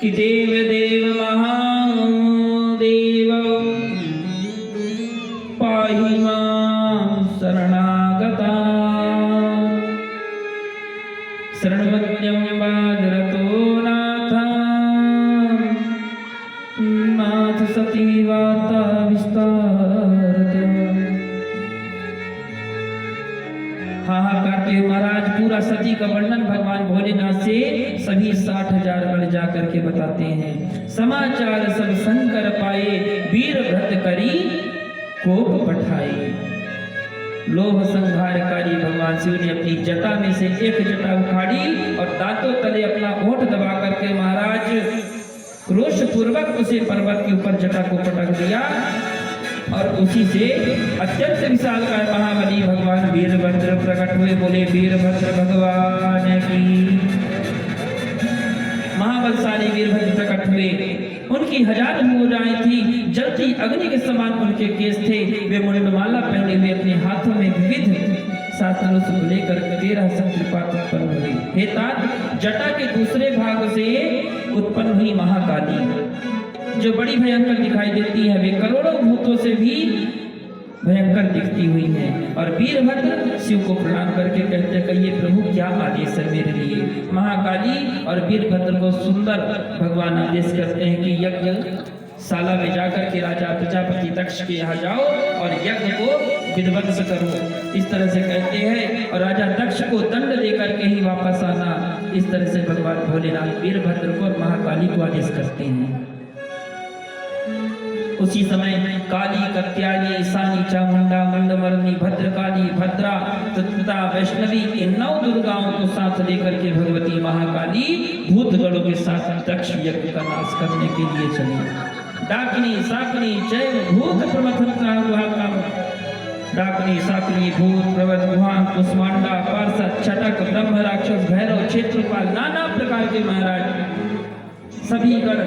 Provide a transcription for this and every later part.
कि देव देव महादेव पाहि मां शरणागता शरणवत्यं वादरतो नाथ सती वार्ता विस्तारत। हाहाकार के महाराज पूरा सती का वर्णन भगवान भोलेनाथ से सभी 60,000 गण जाकर के बताते हैं। समाचार सब शंकर पाए वीर भ्रत करी कोप पठाए। लोभ संहारकारी भगवान शिव ने अपनी जटा में से एक जटा उखाड़ी और दांतों तले अपना ओठ दबा करके महाराज क्रोश पूर्वक उसे पर्वत के ऊपर जटा को पटक दिया और उसी से अत्यंत विशालकाय महाबली भगवान वीरभद्र प्रकट हुए। बोले वीरभद्र भगवान की। महाबलशाली वीरभद्र प्रकट हुए। उनकी 1000 भुजाएं थी, जलती अग्नि के समान उनके केस थे। वे मुंडमाला पहने हुए अपने हाथों में विविध शास्त्रों से लेकर 13 शक्तिपात उत्पन्न हुई। हे तात, जटा के दूसरे भाग से उत्पन्न हुई महाकाली जो बड़ी भयंकर दिखाई देती है, वे करोड़ों भूतों से भी भयंकर दिखती हुई है। और वीरभद्र शिव को प्रणाम करके कहते हैं, कहिए प्रभु क्या आदेश है मेरे लिए। महाकाली और वीरभद्र को सुंदर भगवान आदेश करते हैं कि यज्ञ शाला में जाकर के राजा प्रजापति दक्ष के यहाँ जाओ और यज्ञ को विध्वंस करो। इस तरह से कहते हैं और राजा दक्ष को दंड देकर के ही वापस आना। इस तरह से भगवान भोलेनाथ वीरभद्र को और महाकाली को आदेश करते हैं। उसी समय काली, कत्यायनी, ईशानी, चामुंडा, मंडमरनी, भद्रकाली, भद्रा तथा वैष्णवी इन 9 दुर्गाओं को साथ लेकर के भगवती महाकाली भूतगणों के साथ दक्ष यज्ञ का नाश करने के लिए चली। डाकिनी, साकनी, चैन, भूत, प्रमथन, डाकिनी, साकनी, भूत, प्रवत, गुहा, कुष्मांडा, पार्षद, छटक, ब्रह्म राक्षस, भैरव, क्षेत्रपाल, नाना प्रकार के महाराज सभी गण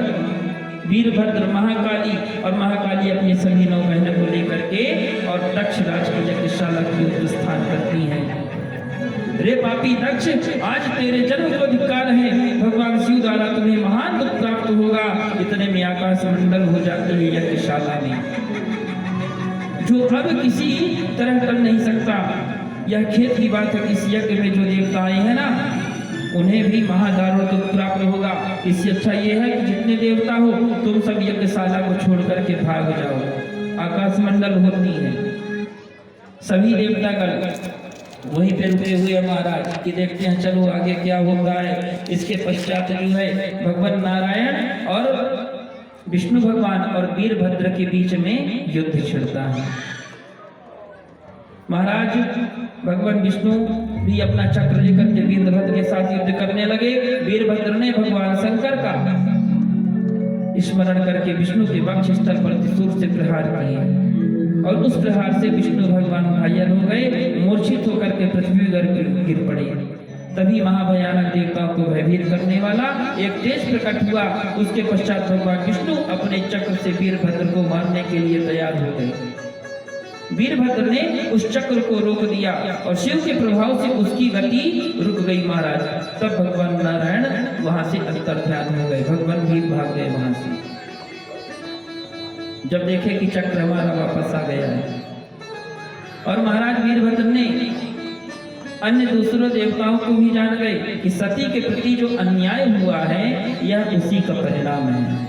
वीरभद्र, महाकाली और महाकाली अपनी सभी 9 बहनों को लेकर के और दक्ष राज की यज्ञशाला की ओर प्रस्थान करती हैं। रे पापी दक्ष, आज तेरे जन्म को धिक्कार है। भगवान शिव द्वारा तुम्हें महान दुख प्राप्त होगा। इतने में आकाश मंडल हो जाती है यज्ञशाला में, जो अब किसी तरह कर नहीं सकता। यह खेत की बात है, इस यज्ञ में जो देवता आए हैं ना, उन्हें भी महादारुण दुख प्राप्त होगा। इससे अच्छा ये है कि जितने देवता हो तुम सब यज्ञशाला को छोड़ करके भाग जाओ। आकाश मंडल होती है, सभी देवतागण वहीं पे रुके हुए महाराज कि देखते हैं चलो आगे क्या होता है। इसके पश्चात जो है भगवान नारायण और विष्णु भगवान और वीरभद्र के बीच में युद्ध छिड़ता है। महाराज भगवान विष्णु भी अपना चक्र लेकर के वीरभद्र के साथ युद्ध करने लगे। वीरभद्र ने भगवान शंकर का स्मरण करके विष्णु के वक्ष स्थल पर त्रिशूल से प्रहार किए और उस प्रहार से विष्णु भगवान घायल हो गए, मूर्छित होकर के पृथ्वी पर गिर पड़े। तभी महाभयानक देवताओं को भयभीत करने वाला एक तेज प्रकट हुआ। उसके पश्चात भगवान विष्णु अपने चक्र से वीरभद्र को मारने के लिए तैयार हो गए। वीरभद्र ने उस चक्र को रोक दिया और शिव के प्रभाव से उसकी गति रुक गई महाराज। तब भगवान नारायण वहां से अंतर्ध्यान हो गए, भगवान भी भाग गए वहां से। जब देखे कि चक्र हमारा वापस आ गया है और महाराज वीरभद्र ने अन्य दूसरों देवताओं को भी जान गए कि सती के प्रति जो अन्याय हुआ है यह उसी का परिणाम है।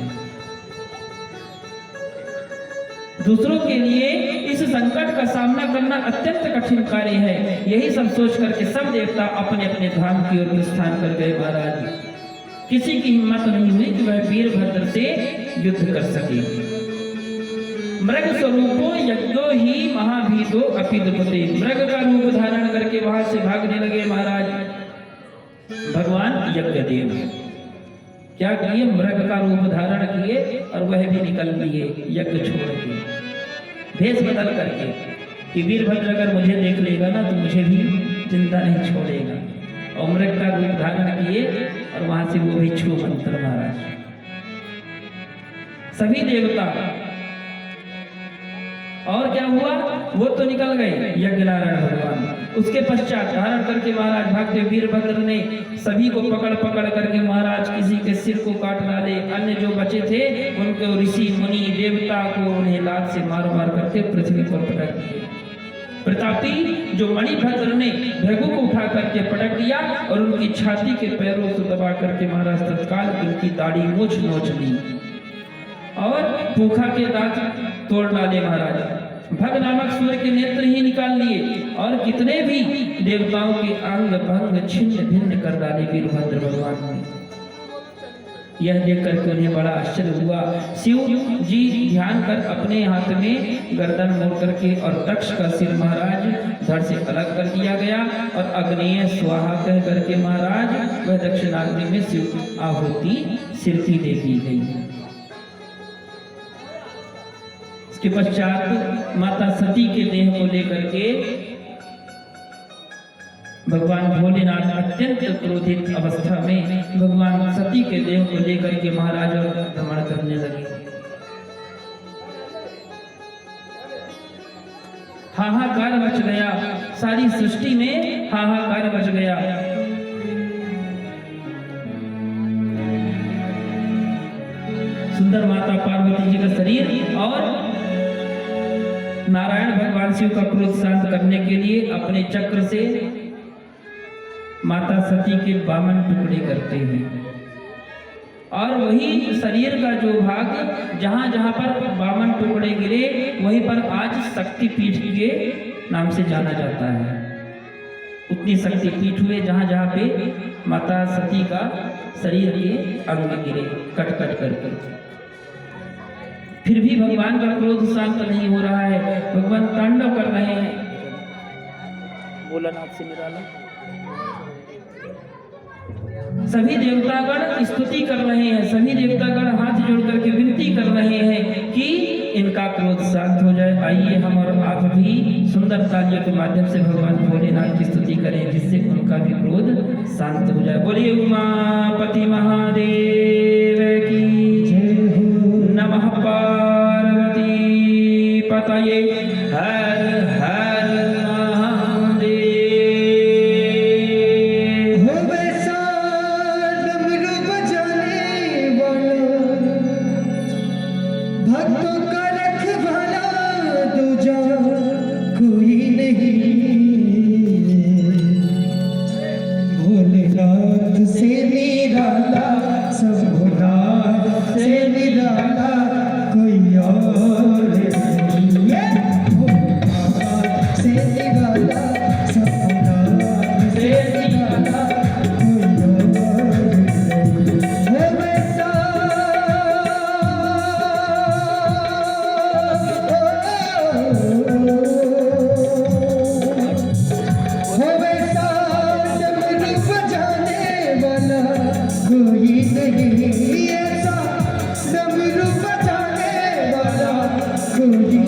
दूसरों के लिए इस संकट का सामना करना अत्यंत कठिन कार्य है। यही सब सोच करके सब देवता अपने अपने धाम की ओर प्रस्थान कर गए महाराज। किसी की हिम्मत नहीं हुई कि वह वीरभद्र से युद्ध कर सके। मृग स्वरूपो यज्ञो ही महाभीतो अपिदुपते। मृग का रूप धारण करके वहां से भागने लगे महाराज भगवान यज्ञदेव। क्या किए? मृग का रूप धारण किए और वह भी निकल लिए यज्ञ छोड़ के, भेष बदल करके कि वीरभद्र अगर मुझे देख लेगा ना तो मुझे भी जिंदा नहीं छोड़ेगा। और मृग का रूप धारण किए और वहां से वो भी छू मंत्र महाराज सभी देवता। और क्या हुआ? वो तो निकल गए यज्ञ नारायण भगवान। उसके पश्चात धारण करके महाराज भागते वीरभद्र ने सभी को पकड़ पकड़ करके महाराज किसी के सिर को काट डाले, अन्य जो बचे थे उनको ऋषि मुनि देवता को उन्हें लात से मार मार करके पृथ्वी पर पटक दिए। प्रतापी जो मणिभद्र ने भृगु को उठा करके पटक दिया और उनकी छाती के पैरों से दबा करके महाराज तत्काल उनकी दाढ़ी मूछ नोच ली और पूखा के दांत तोड़ डाले महाराज। भग नामक सूर्य के नेत्र ही निकाल लिए और कितने भी देवताओं के अंग भंग छिन्न भिन्न कर डाले वीरभद्र भगवान ने। यह देख करके उन्हें बड़ा आश्चर्य हुआ। शिव जी ध्यान कर अपने हाथ में गर्दन मोड़ करके और दक्ष का सिर महाराज धड़ से अलग कर दिया गया और अग्नेय स्वाहा कह करके महाराज वह दक्षिणाग्नि में शिव आहुति सिर की दे दी गई। इसके पश्चात माता सती के देह को लेकर के भगवान भोलेनाथ अत्यंत क्रोधित अवस्था में भगवान सती के देह को लेकर के महाराज और भ्रमण करने लगे। हाहाकार मच गया, सारी सृष्टि में हाहाकार मच गया। सुंदर माता पार्वती जी का शरीर और नारायण भगवान शिव का क्रोध शांत करने के लिए अपने चक्र से माता सती के 52 टुकड़े करते हैं और वही शरीर का जो भाग जहां जहां पर 52 टुकड़े गिरे वहीं पर आज शक्तिपीठ के नाम से जाना जाता है। उतनी शक्तिपीठ हुए जहां जहां पे माता सती का शरीर के अंग गिरे कट कट करके। फिर भी भगवान का क्रोध शांत नहीं हो रहा है, भगवान तांडव कर रहे हैं। भोलानाथ से निराला सभी देवतागण स्तुति कर रहे हैं, सभी देवतागण हाथ जोड़ करके विनती कर रहे हैं कि इनका क्रोध शांत हो जाए। आइए हम और आप भी सुंदर तालियों के माध्यम से भगवान भोलेनाथ की स्तुति करें जिससे उनका भी क्रोध शांत हो जाए। बोलिए उमापति महादेव की जय। नमः पार्वती पतये हर हर महादेव। भक्तों का रखवाला दूजा कोई नहीं, भोलेनाथ से निराला शंभुनाथ से निराला कोई और नहीं है। भोलेनाथ से निराला शंभुनाथ से निराला कोई और नहीं। कोई नहीं ऐसा डमरू बजाने वाला कोई